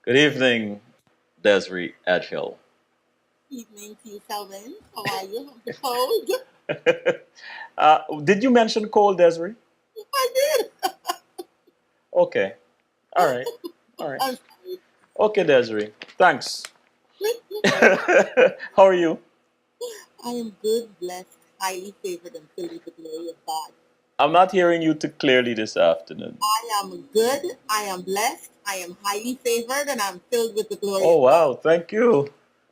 Good evening, Desiree Edghill. Evening to you, Calvin. How are you? How's the cold? Did you mention cold, Desiree? I did. Okay. All right. All right. I'm sorry. Okay, Desiree. Thanks. How are you? I am good, blessed, highly favored, and filled with the glory of God. I'm not hearing you too clearly this afternoon. I am good, I am blessed, I am highly favored, and I'm filled with the glory Oh, of God. wow. Thank you.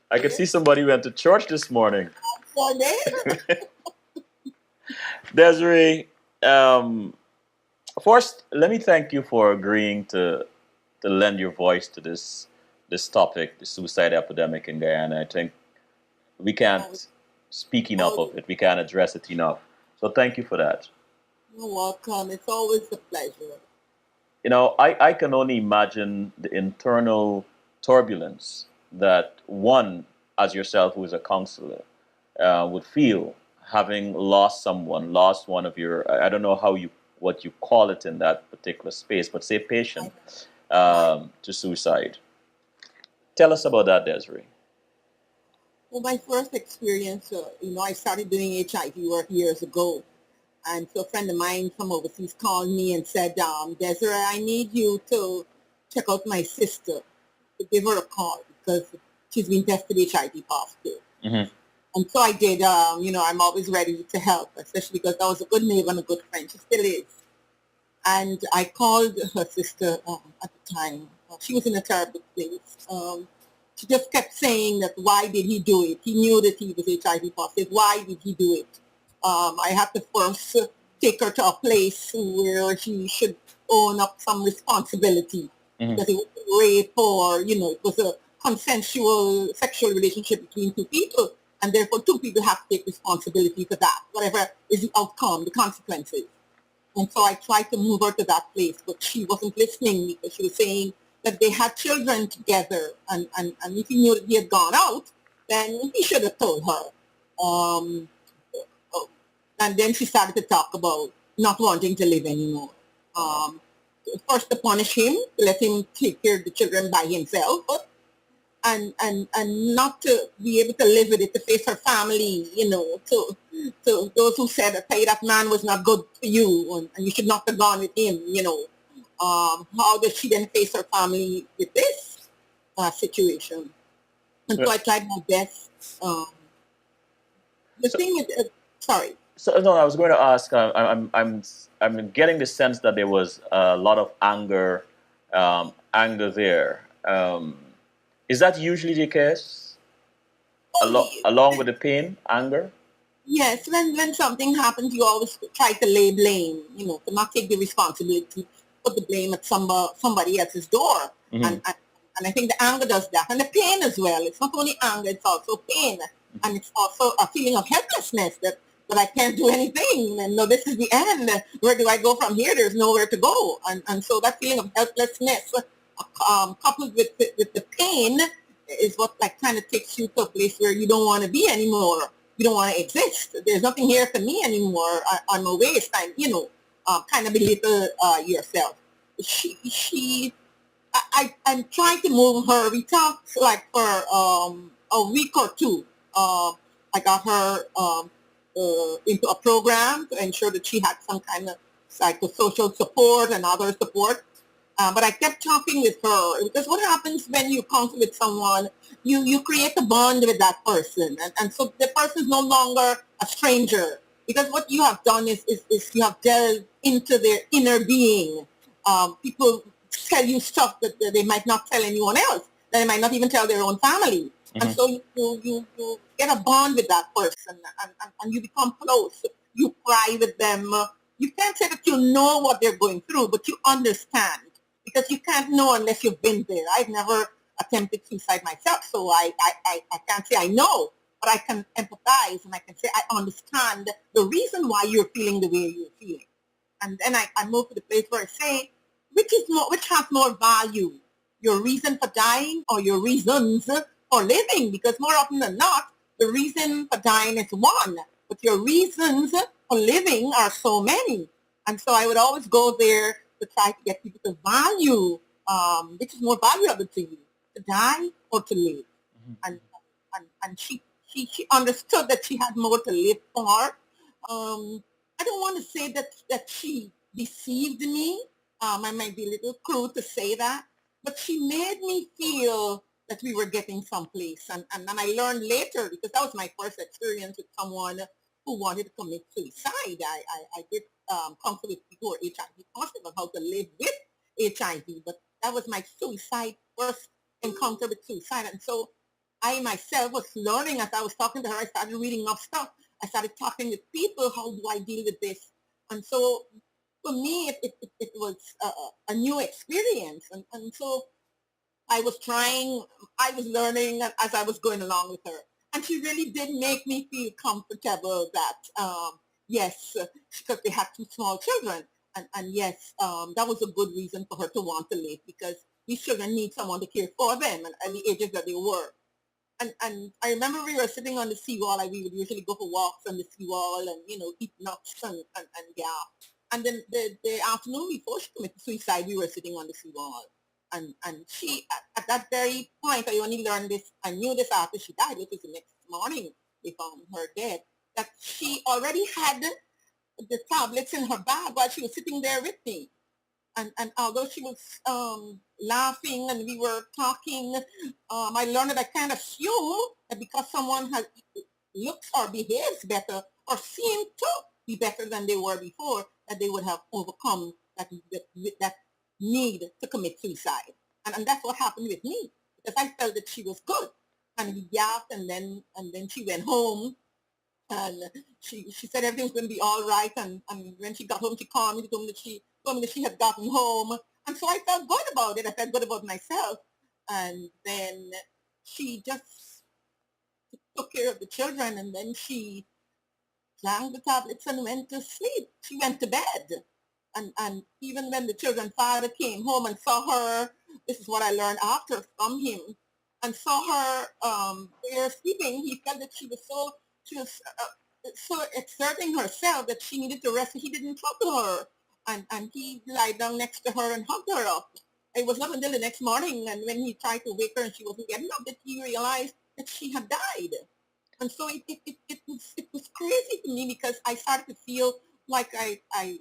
I could see Yes, somebody went to church this morning. so did. Desiree, um, first, let me thank you for agreeing to lend your voice to this topic, the suicide epidemic in Guyana. I think we Oh, can't speak enough oh, of it. We can't address it enough. So thank you for that. you're welcome. It's always a pleasure. I can only imagine the internal turbulence that one, as yourself, who is a counselor, would feel having lost someone, lost one of your, I don't know what you call it in that particular space, but say I, patient right. to suicide. Tell us about that, Desiree. Well, my first experience, I started doing HIV work years ago. And so a friend of mine from overseas called me and said, Desiree, I need you to check out my sister, to give her a call because she's been tested HIV positive. Hmm. And so I did. I'm always ready to help, especially because I was a good neighbor and a good friend. She still is. And I called her sister at the time. She was in a terrible place. She just kept saying that why did he do it? He knew that he was HIV positive. Why did he do it? I had to first take her to a place where she should own up some responsibility Hmm. because it was rape or, it was a consensual sexual relationship between two people. And therefore, two people have to take responsibility for that, whatever is the outcome, the consequences. And so I tried to move her to that place, but she wasn't listening because she was saying that they had children together. And if he knew that he had gone out, then he should have told her. Um, oh, and then she started to talk about not wanting to live anymore. Um, First to punish him, to let him take care of the children by himself, and not to be able to live with it, to face her family, to those who said that, hey, that man was not good for you and you should not have gone with him. How does she then face her family with this situation? And so I tried my best. Um, the So, thing is, sorry. so no, I was going to ask. I'm getting the sense that there was a lot of anger there. Is that usually the case? Oh, Along with the pain, anger. yes, when something happens, you always try to lay blame, to not take the responsibility, put the blame at somebody else's door. Hmm. And I think the anger does that. And the pain as well. It's not only anger, it's also pain. And it's also a feeling of helplessness that I can't do anything. And no, this is the end. Where do I go from here? There's nowhere to go. And so that feeling of helplessness, coupled with the pain, is what like kind of takes you to a place where you don't want to be anymore. You don't want to exist. There's nothing here for me anymore. On my waist, kind of belittle yourself. I'm trying to move her. We talked like for a week or two. I got her into a program to ensure that she had some kind of psychosocial support and other support. But I kept talking with her because what happens when you counsel with someone, you create a bond with that person. And so the person is no longer a stranger because what you have done is you have delved into their inner being. People tell you stuff that they might not tell anyone else, that they might not even tell their own family. And Hmm. so you get a bond with that person and you become close. You cry with them. You can't say that you know what they're going through, but you understand because you can't know unless you've been there. I've never attempted suicide myself, so I can't say I know, but I can empathize and I can say I understand the reason why you're feeling the way you're feeling. And then I move to the place where I say, which has more value, your reason for dying or your reasons for living? Because more often than not, the reason for dying is one, but your reasons for living are so many. And so I would always go there to try to get people to value which is more valuable to you. to die or to live. And she understood that she had more to live for. I don't want to say that she deceived me. I might be a little cruel to say that, but she made me feel that we were getting someplace. And then I learned later, because that was my first experience with someone who wanted to commit suicide. I did counsel with people who are HIV positive on how to live with HIV, but that was my suicide first encounter with suicide. And so I myself was learning as I was talking to her. I started reading up stuff. I started talking with people. How do I deal with this? And so for me, it was a new experience. And so I was trying, I was learning as I was going along with her. And she really did make me feel comfortable that, yes, because they had two small children. And yes, that was a good reason for her to want to live, because these children need someone to care for them and at the ages that they were. And I remember we were sitting on the seawall. Like we would usually go for walks on the seawall and, eat nuts and yeah. And then the afternoon before she committed suicide, we were sitting on the seawall. And she, at that very point, I only learned this, I knew this after she died, which was the next morning they found her dead, that she already had the tablets in her bag while she was sitting there with me. And although she was laughing and we were talking, I learned that I can't assume that because someone has looks or behaves better or seem to be better than they were before, that they would have overcome that need to commit suicide. And that's what happened with me, because I felt that she was good. And we yapped, and then she went home, and she said everything's going to be all right. And when she got home, she called me, told me that she had gotten home. And so I felt good about it. I felt good about myself. And then she just took care of the children, and then she drank the tablets and went to sleep. She went to bed. And even when the children's father came home and saw her, this is what I learned after from him, and saw her there sleeping, he felt that she was so exerting herself that she needed to rest. He didn't trouble her, and he lied down next to her and hugged her up. It was not until the next morning, and when he tried to wake her and she wasn't getting up, that he realized that she had died. And so it was crazy to me, because I started to feel like I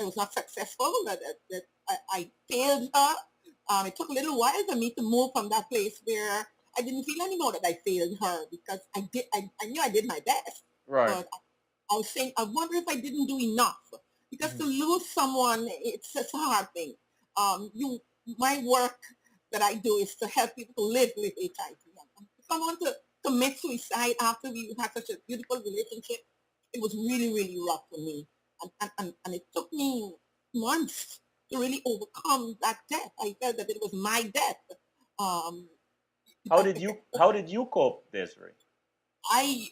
was not successful, that I failed her. It took a little while for me to move from that place where I didn't feel anymore that I failed her, because I knew I did my best. Right. But I was saying, I wonder if I didn't do enough, because to lose someone, it's a hard thing. My work that I do is to help people to live with HIV. And for someone to commit suicide after we had such a beautiful relationship, it was really, really rough for me. And it took me months to really overcome that death. I felt that it was my death. Um, How did you cope, Desiree? I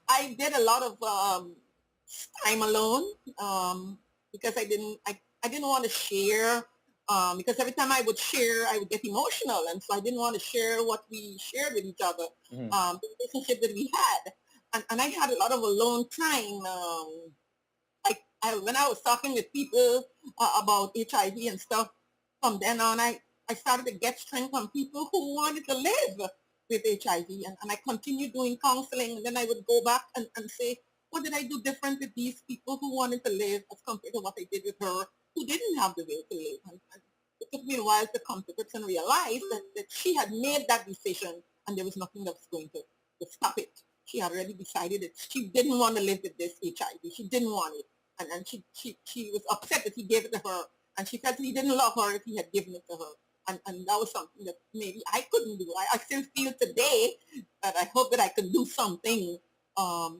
I did a lot of time alone, because I didn't want to share, because every time I would share, I would get emotional, and so I didn't want to share what we shared with each other, Mm-hmm. the relationship that we had. And I had a lot of alone time. When I was talking with people about HIV and stuff, from then on, I started to get strength from people who wanted to live with HIV. And I continued doing counseling. And then I would go back and say, what did I do different with these people who wanted to live as compared to what I did with her who didn't have the will to live? And it took me a while to come to grips and realize that she had made that decision, and there was nothing that was going to stop it. She had already decided that she didn't want to live with this HIV. She didn't want it. And she was upset that he gave it to her, and she felt that he didn't love her if he had given it to her. And that was something that maybe I couldn't do. I still feel today that I hope that I can do something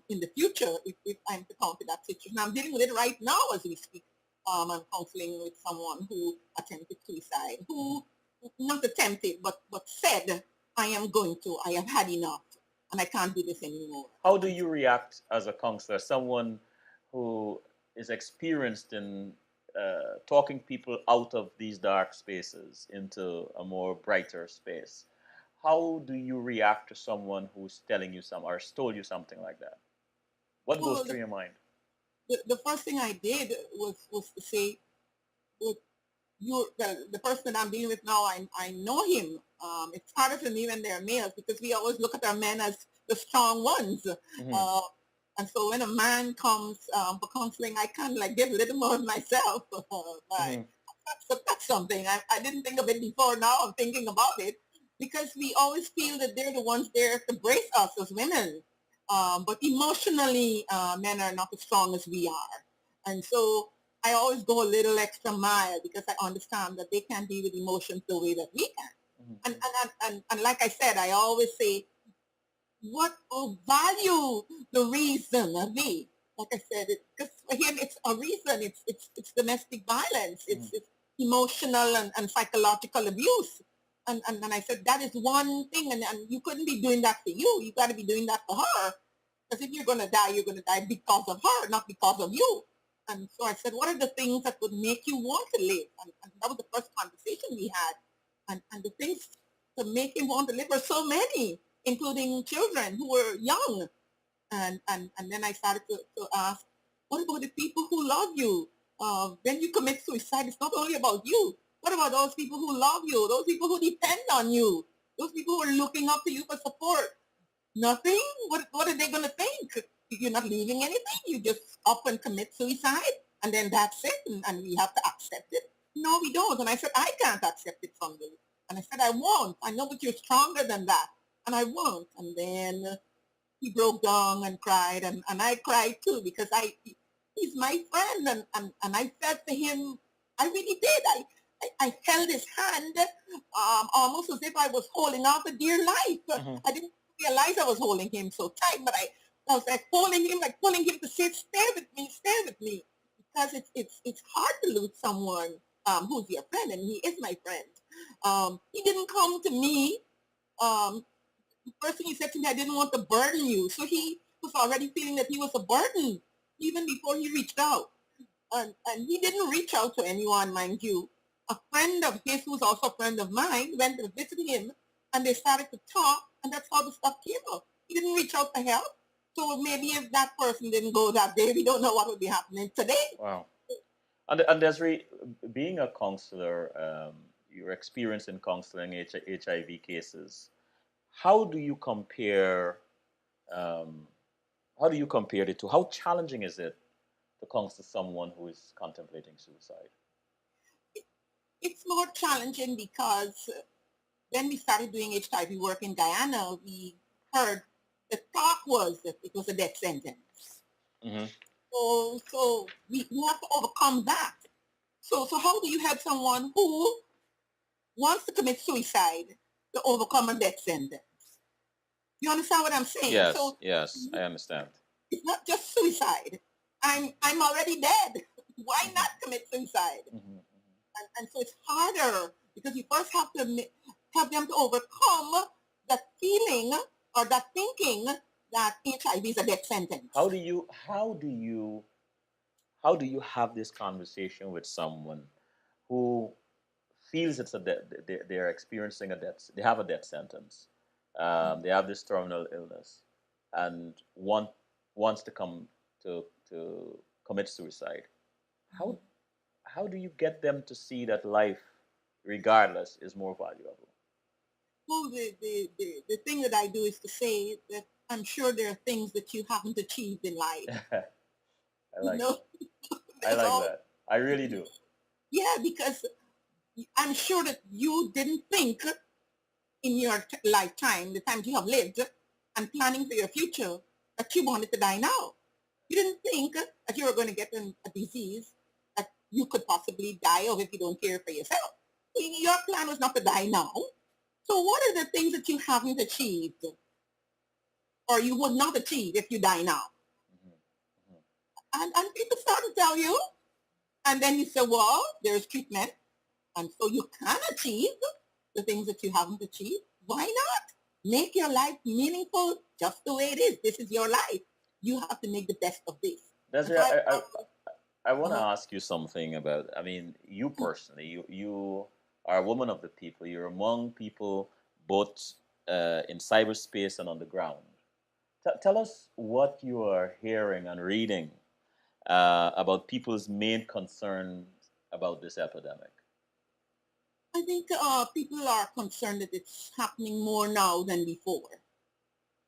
in the future if I'm to come to that situation. I'm dealing with it right now as we speak. I'm counseling with someone who attempted suicide, who not attempted, but said, I am going to, I have had enough, and I can't do this anymore. How do you react as a counselor, someone who is experienced in talking people out of these dark spaces into a more brighter space? How do you react to someone who's telling you some or has told you something like that? What goes Well, through your mind? the first thing I did was to say, look, the person that I'm dealing with now, I know him. It's harder for me when they're males because we always look at our men as the strong ones. Mm-hmm. And so when a man comes for counseling, I kind of like give a little more of myself. Mm-hmm. So that's something. I didn't think of it before. Now I'm thinking about it because we always feel that they're the ones there to brace us as women. But emotionally, men are not as strong as we are. And so I always go a little extra mile because I understand that they can't deal with emotions the way that we can. Mm-hmm. And like I said, I always say, what value the reason of me? Like I said, because for him, it's a reason. It's domestic violence. Mm-hmm. It's emotional and psychological abuse. And I said, that is one thing. And you couldn't be doing that for you. You got to be doing that for her. Because if you're going to die because of her, not because of you. And so I said, what are the things that would make you want to live? And that was the first conversation we had. And the things to make him want to live are so many, including children who were young. And then I started to ask, what about the people who love you? When you commit suicide, it's not only about you. What about those people who love you, those people who depend on you, those people who are looking up to you for support? Nothing? What are they going to think? You're not leaving anything. You just up and commit suicide, and then that's it, and we have to accept it. No, we don't. And I said, I can't accept it from you. And I said, I won't. I know that you're stronger than that, and I won't. And then he broke down and cried, and I cried too because he's my friend, and I felt for him. I really did. I held his hand almost as if I was holding on for dear life. Mm-hmm. I didn't realize I was holding him so tight, but I was like holding him, like pulling him to say, stay with me, because it's hard to lose someone who's your friend, and he is my friend. He didn't come to me. Um, the first thing he said to me, I didn't want to burden you. So he was already feeling that he was a burden even before he reached out. And he didn't reach out to anyone, mind you. A friend of his, who's also a friend of mine, went to visit him, and they started to talk, and that's how the stuff came up. He didn't reach out for help. So maybe if that person didn't go that day, we don't know what would be happening today. Wow. And Desiree, being a counselor, your experience in counseling HIV cases, how do you compare? Um, how do you compare the two? How challenging is it to counsel someone who is contemplating suicide? It's more challenging because when we started doing HIV work in Guyana, we heard the talk was that it was a death sentence. Mm-hmm. So we have to overcome that. So how do you help someone who wants to commit suicide to overcome a death sentence? You understand what I'm saying? Yes, So yes, I understand. it's not just suicide. I'm already dead. Why Mm-hmm. not commit suicide? Mm-hmm. And so it's harder because you first have to have them to overcome that feeling or that thinking that HIV is a death How sentence. do you how do you how do you have this conversation with someone who feels it's a they're experiencing a death, they have a death sentence, they have this terminal illness, and wants to come to commit suicide? How how do you get them to see that life, regardless, is more valuable? Well, the thing that I do is to say that I'm sure there are things that you haven't achieved in life. I You like know, I there's like all, that. I really do. yeah, because I'm sure that you didn't think in your lifetime, the times you have lived, and planning for your future, that you wanted to die now. You didn't think that you were going to get a disease that you could possibly die of if you don't care for yourself. So your plan was not to die now. So what are the things that you haven't achieved or you would not achieve if you die now? Mm-hmm. And people start to tell you, and then you say, well, there's treatment, and so you can achieve the things that you haven't achieved. Why not? Make your life meaningful just the way it is. This is your life. You have to make the best of this. That's And so right. I, I want to uh, ask you something about, I mean, you personally, you are a woman of the people. You're among people both in cyberspace and on the ground. Tell us what you are hearing and reading about people's main concerns about this epidemic. I think people are concerned that it's happening more now than before.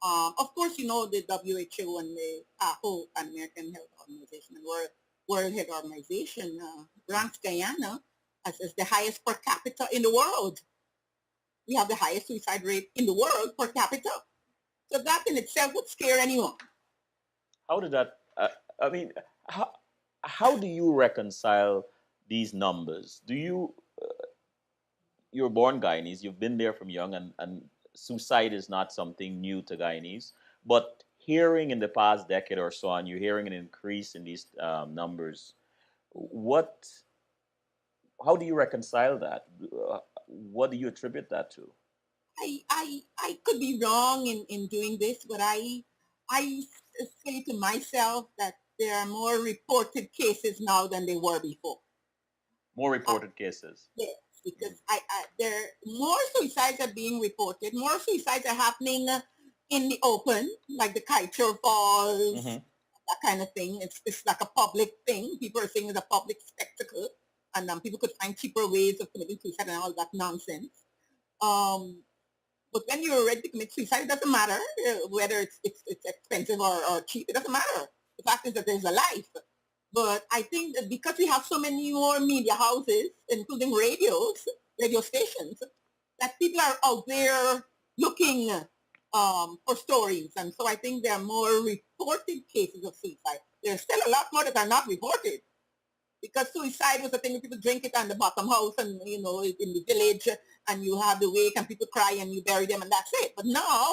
Of course, you know the WHO and the PAHO, American Health Organization, and World Health Organization ranks Guyana as the highest per capita in the world. We have the highest suicide rate in the world per capita. So that in itself would scare anyone. How did that? I mean, how how do you reconcile these numbers? Do you you're born Guyanese, you've been there from young, and suicide is not something new to Guyanese. But hearing in the past decade or so, and you're hearing an increase in these numbers, what, how do you reconcile that? What do you attribute that to? I could be wrong in doing this, but I say to myself that there are more reported cases now than there were before. More Uh, reported cases. yes, because Mhm. there more suicides are being reported. More suicides are happening in the open, like the Kite Falls, Hmm. that kind of thing. It's like a public thing. People are saying it's a public spectacle, and people could find cheaper ways of committing suicide and all that nonsense. Um, but when you're ready to commit suicide, it doesn't matter whether it's expensive or cheap. It doesn't matter. The fact is that there's a life. But I think that because we have so many more media houses, including radio stations, that people are out there looking for stories. And so I think there are more reported cases of suicide. There's still a lot more that are not reported because suicide was a thing that people drink it on the bottom house and, you know, in the village, and you have the wake and people cry and you bury them and that's it. But now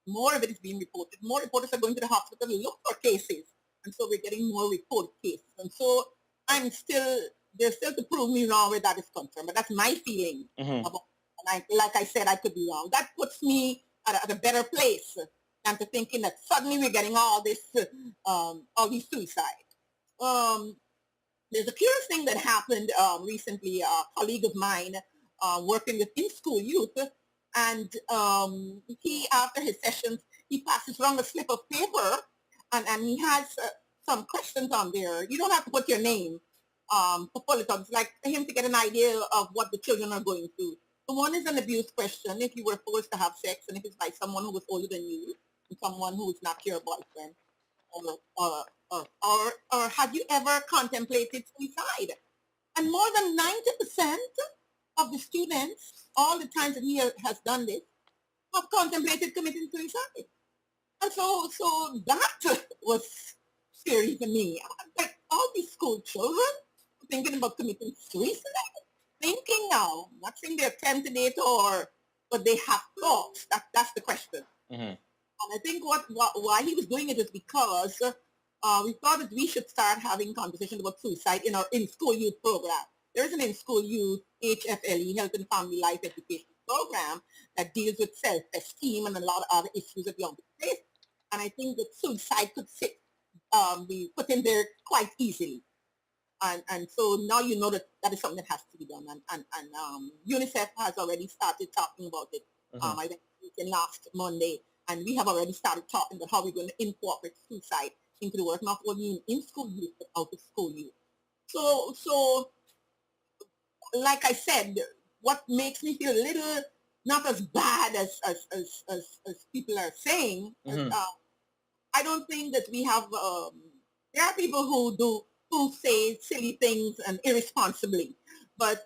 more of it is being reported. More reporters are going to the hospital to look for cases. And so we're getting more reported cases. And so I'm still, there's still to prove me wrong where that is concerned. But that's my feeling Hmm. about, and like I said, I could be wrong. That puts me at a better place than to thinking that suddenly we're getting all these suicides. Um, there's a curious thing that happened recently. A colleague of mine working with in-school youth, and he, after his sessions, he passes around a slip of paper, and he has some questions on there. You don't have to put your name to pull it up. It's like for him to get an idea of what the children are going through. So one is an abuse question: if you were forced to have sex, and if it's by someone who was older than you, and someone who is not your boyfriend or, or, or have you ever contemplated suicide? And more than 90% of the students, all the times that he has done this, have contemplated committing suicide. And so that was scary to me. Like all these school children thinking about committing suicide, thinking now, not saying they're tempted it or, but they have thoughts. That's the question. Hmm. And I think why he was doing it is because we thought that we should start having conversations about suicide in our in-school youth program. There is an in-school youth HFLE, Health and Family Life Education program, that deals with self-esteem and a lot of other issues that young people face. And I think that suicide could be put in there quite easily. And so now you know that that is something that has to be done. And UNICEF has already started talking about it. Hmm. I think last Monday, and we have already started talking about how we're going to incorporate suicide into the work, not only in school youth, but out of school youth. So like I said, what makes me feel a little not as bad as people are saying, Hmm. I don't think that we have. There are people who say silly things and irresponsibly, but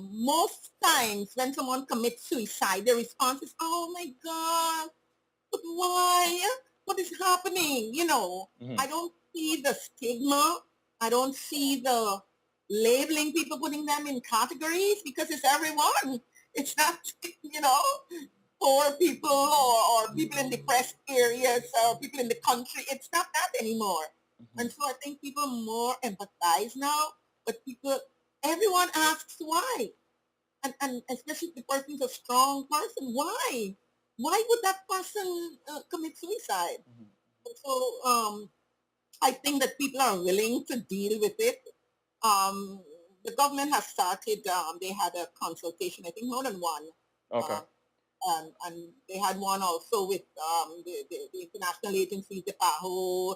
most times when someone commits suicide, their response is, "Oh my God, but why? What is happening?" You know, Hmm. I don't see the stigma. I don't see the labeling people, putting them in categories because it's everyone. It's not, you know, poor people or people in depressed areas or people in the country. It's not that anymore. Hmm. And so I think people more empathize now, but everyone asks why. And especially if the person's a strong person, why? Why would that person commit suicide? Hmm. And so I think that people are willing to deal with it. Um, the government has started, they had a consultation, I think more than one, Okay. uh, and they had one also with the international agencies, the PAHO,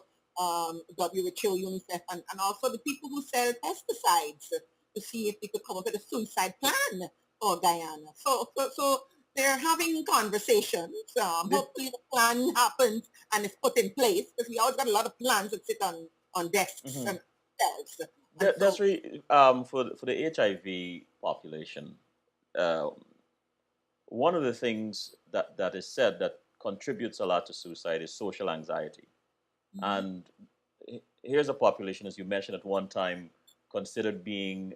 WHO, UNICEF, and also the people who sell pesticides to see if they could come up with a suicide plan or Guyana. So they're having conversations. Did, Hopefully the plan happens and is put in place because we always got a lot of plans that sit on desks mhm. and shelves. And That's so, really for the HIV population. Um, One of the things that is said that contributes a lot to suicide is social anxiety. mhm, And here's a population, as you mentioned at one time, considered being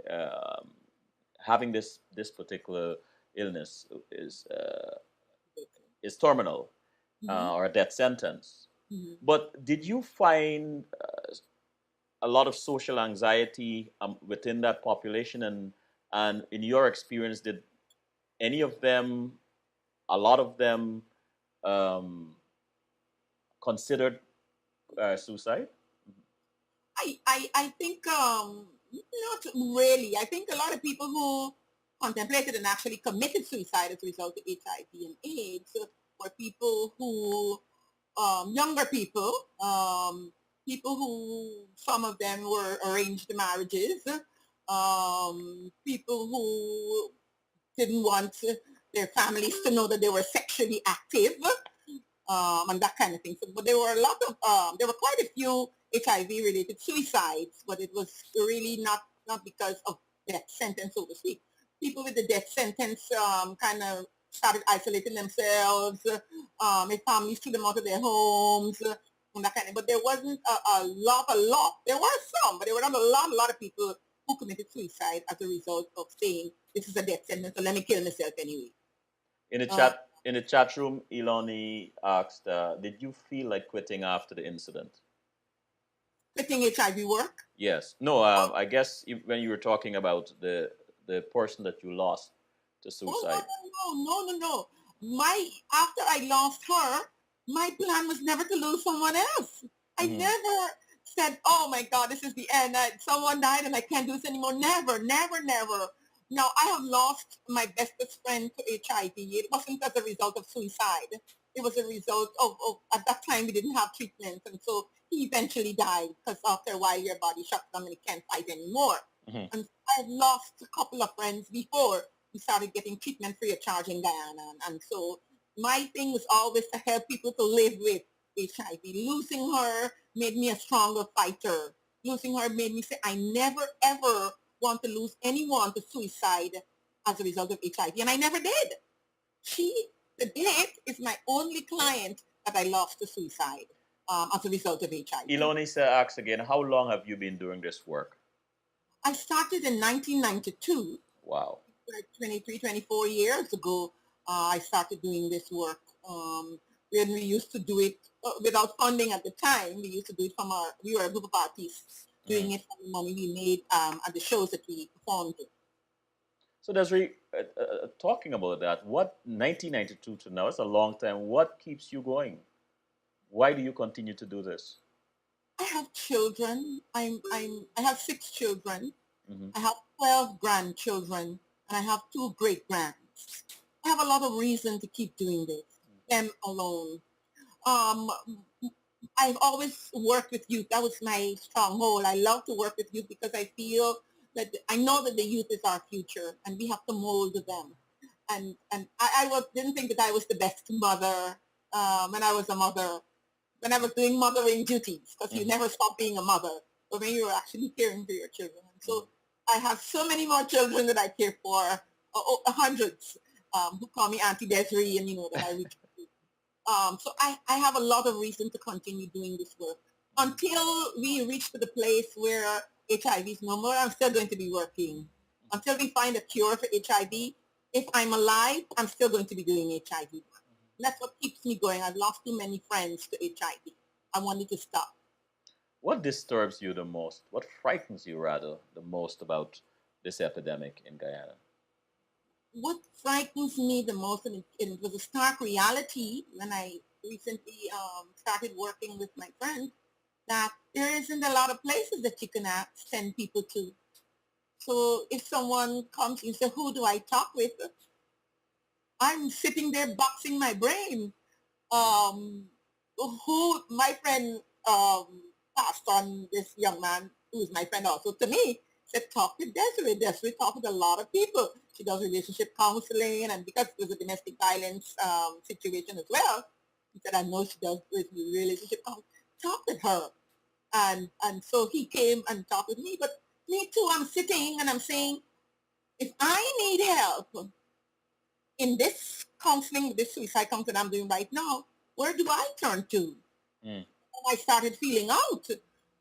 having this particular illness is terminal mhm, or a death sentence. mhm. But did you find a lot of social anxiety within that population, and in your experience, did any of them, a lot of them, um, considered suicide? I think not really. I think a lot of people who contemplated and actually committed suicide as a result of HIV and AIDS were people who younger people, people who some of them were arranged marriages, people who didn't want their families to know that they were sexually active, and that kind of thing. So, but there were there were quite a few HIV-related suicides, but it was really not because of death sentence, so to speak. People with the death sentence kind of started isolating themselves. Their families threw them out of their homes. And that kind of, but there wasn't a lot. There were some, but there were not a lot of people who committed suicide as a result of saying, this is a death sentence, so let me kill myself anyway. Uh, In the chat room, Iloni asked, "Did you feel like quitting after the incident?" Quitting HIV work. Yes. No. I guess when you were talking about the person that you lost to Oh suicide. no. My after I lost her, my plan was never to lose someone else. I Hmm. never said, "Oh my God, this is the end. Someone died and I can't do this anymore." Never. Now I have lost my bestest friend to HIV. It wasn't as a result of suicide. It was a result of at that time we didn't have treatment, and so he eventually died because after a while your body shuts down and it can't fight anymore. Hmm. And I've lost a couple of friends before we started getting treatment free of charge in Guyana. And so my thing was always to help people to live with HIV. Losing her made me a stronger fighter. Losing her made me say, I never ever want to lose anyone to suicide as a result of HIV. And I never did. She, to date, is my only client that I lost to suicide as a result of HIV. Iloni asks again, "How long have you been doing this work?" I started in 1992. Wow. Like 23, 24 years ago, I started doing this work. When we used to do it without funding at the time, we used to do it from we were a group of artists Hmm. doing it from the money we made at the shows that we performed. So Desiree, talking about that, what 1992 to now? It's a long time. What keeps you going? Why do you continue to do this? I have children. I have 6 children. Hmm. I have 12 grandchildren, and I have 2 great grands. I have a lot of reason to keep doing this. Them alone. Um, I've always worked with youth. That was my stronghold. I love to work with youth because I feel that I know that the youth is our future, and we have to mold them. And didn't think that I was the best mother when I was a mother, when I was doing mothering duties, because you Hmm. never stop being a mother, but when you're actually caring for your children. And Hmm. so I have so many more children that I care for, hundreds, who call me Auntie Desiree, and that I reach. So I have a lot of reason to continue doing this work. Until we reach to the place where HIV is no more, I'm still going to be working. Until we find a cure for HIV, if I'm alive, I'm still going to be doing HIV work. And that's what keeps me going. I've lost too many friends to HIV. I wanted to stop. What disturbs you the most? What frightens you, rather, the most about this epidemic in Guyana? What frightens me the most, and it was a stark reality when I recently started working with my friend, that there isn't a lot of places that you can send people to. So if someone comes and says, who do I talk with? I'm sitting there boxing my brain. Who my friend passed on this young man who is my friend also to me. said, talk to Desiree. Desiree talked with a lot of people. She does relationship counseling, and because it was a domestic violence situation as well, he said, I know she does relationship counseling. Talk with her. And so he came and talked with me. But me too, I'm sitting and I'm saying, if I need help in this counseling, this suicide counseling I'm doing right now, where do I turn to? Mm. I started feeling out.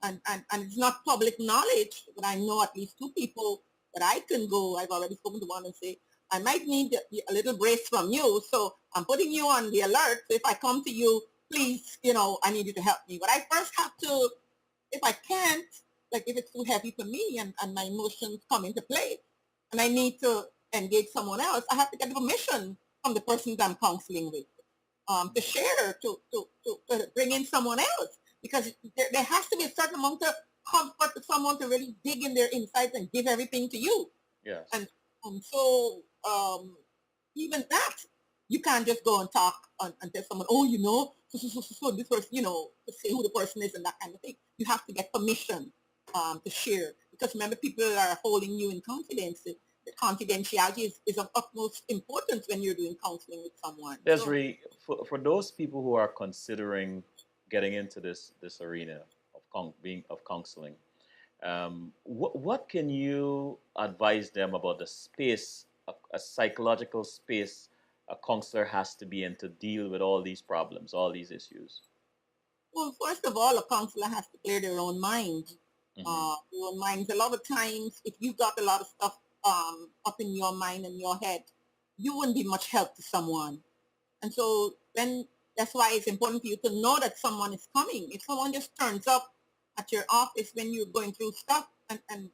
And it's not public knowledge, but I know at least two people that I can go. I've already spoken to one and say, I might need a little brace from you. So I'm putting you on the alert. So if I come to you, please, I need you to help me. But I first have to, if I can't, like if it's too heavy for me and my emotions come into play and I need to engage someone else, I have to get permission from the person that I'm counseling with to share, to bring in someone else. Because there has to be a certain amount of comfort for someone to really dig in their insights and give everything to you. Yes. And so even that, you can't just go and talk and tell someone, oh, so this person, to say who the person is and that kind of thing. You have to get permission to share. Because remember, people are holding you in confidence. The confidentiality is of utmost importance when you're doing counseling with someone. Desiree, for those people who are considering getting into this arena of counseling, what can you advise them about the space, a psychological space a counselor has to be in to deal with all these problems, all these issues? Well, first of all, a counselor has to clear their own mind. Mm-hmm. Their own minds. A lot of times, if you got a lot of stuff up in your mind and your head, you wouldn't be much help to someone. And so then that's why it's important for you to know that someone is coming. If someone just turns up at your office when you're going through stuff and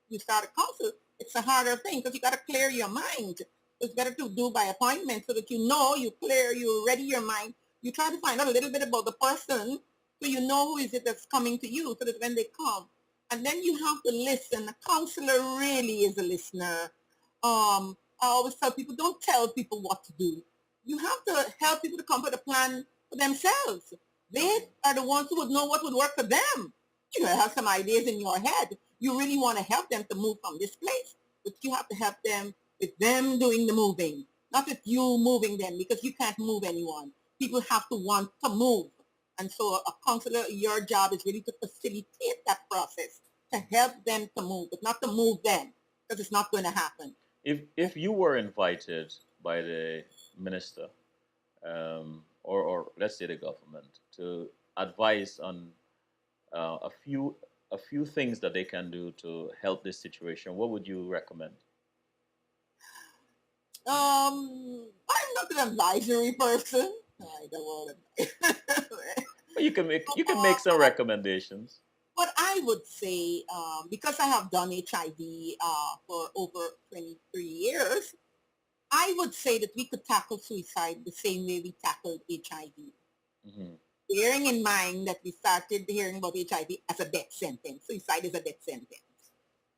you start a counsel, it's a harder thing because you got to clear your mind. It's better to do by appointment so that you ready your mind. You try to find out a little bit about the person so you know who is it that's coming to you so that when they come. And then you have to listen. A counselor really is a listener. I always tell people, don't tell people what to do. You have to help people to come up with a plan for themselves. They are the ones who would know what would work for them. You have some ideas in your head. You really want to help them to move from this place, but you have to help them with them doing the moving, not with you moving them, because you can't move anyone. People have to want to move. And so a counselor, your job is really to facilitate that process, to help them to move, but not to move them, because it's not going to happen. If you were invited by the minister, or let's say the government, to advise on a few things that they can do to help this situation, what would you recommend? I'm not an advisory person. I don't want to. Well, you can make some recommendations. What I would say, because I have done HIV for over 23 years, I would say that we could tackle suicide the same way we tackled HIV. Mm-hmm. Bearing in mind that we started hearing about HIV as a death sentence. Suicide is a death sentence.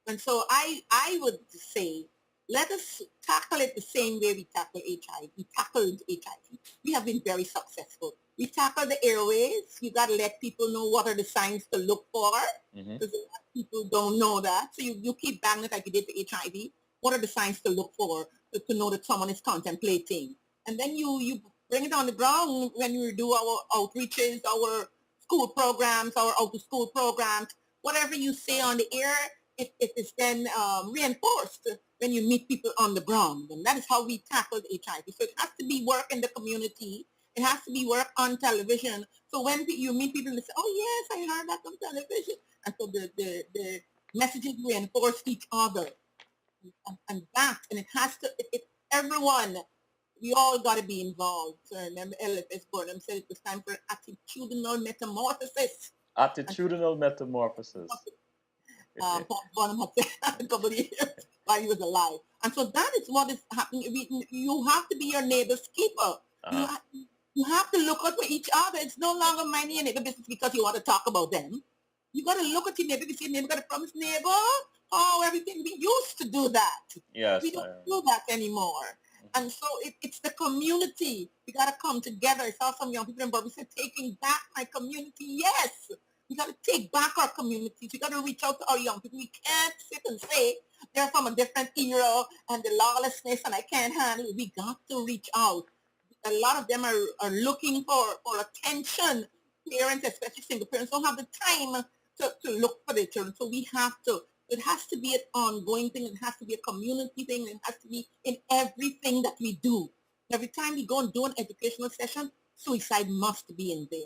And so I would say, let us tackle it the same way we tackle HIV. We tackled HIV. We have been very successful. We tackle the airways. You got to let people know what are the signs to look for, because people don't know that. So you keep banging it like you did for HIV. What are the signs to look for to know that someone is contemplating? And then you bring it on the ground when you do our outreaches, our school programs, our out-of-school programs. Whatever you say on the air, it is then reinforced when you meet people on the ground. And that is how we tackled HIV. So it has to be work in the community. It has to be work on television. So when you meet people, they say, oh, yes, I heard that on television. And so the messages reinforce each other. And it has to, everyone, we all got to be involved. So I remember LFS Burnham said it was time for attitudinal metamorphosis. Attitudinal metamorphosis. Burnham had said a couple of years while he was alive. And so that is what is happening. You have to be your neighbor's keeper. You have to look out for each other. It's no longer minding your neighbor business because you want to talk about them. You got to look at your neighbor because your neighbor got to promise neighbor. Oh, everything. We used to do that. Yes. We don't do that anymore. And so it's the community. We got to come together. I saw some young people in Barbara said, taking back my community. Yes. We got to take back our communities. We got to reach out to our young people. We can't sit and say they're from a different era and the lawlessness and I can't handle it. We got to reach out. A lot of them are looking for attention. Parents, especially single parents, don't have the time to look for their children. So we have to, it has to be an ongoing thing. It has to be a community thing. It has to be in everything that we do. Every time we go and do an educational session, suicide must be in there.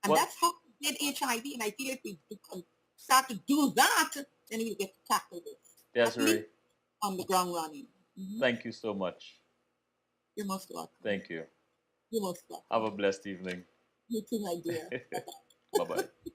And What that's how we did HIV. And I feel if we can start to do that, then we'll get to tackle this. At least Desiree, on the ground running. thank you so much. You're most welcome. Thank you. You're most welcome. Have a blessed evening. You too, my dear. Bye-bye.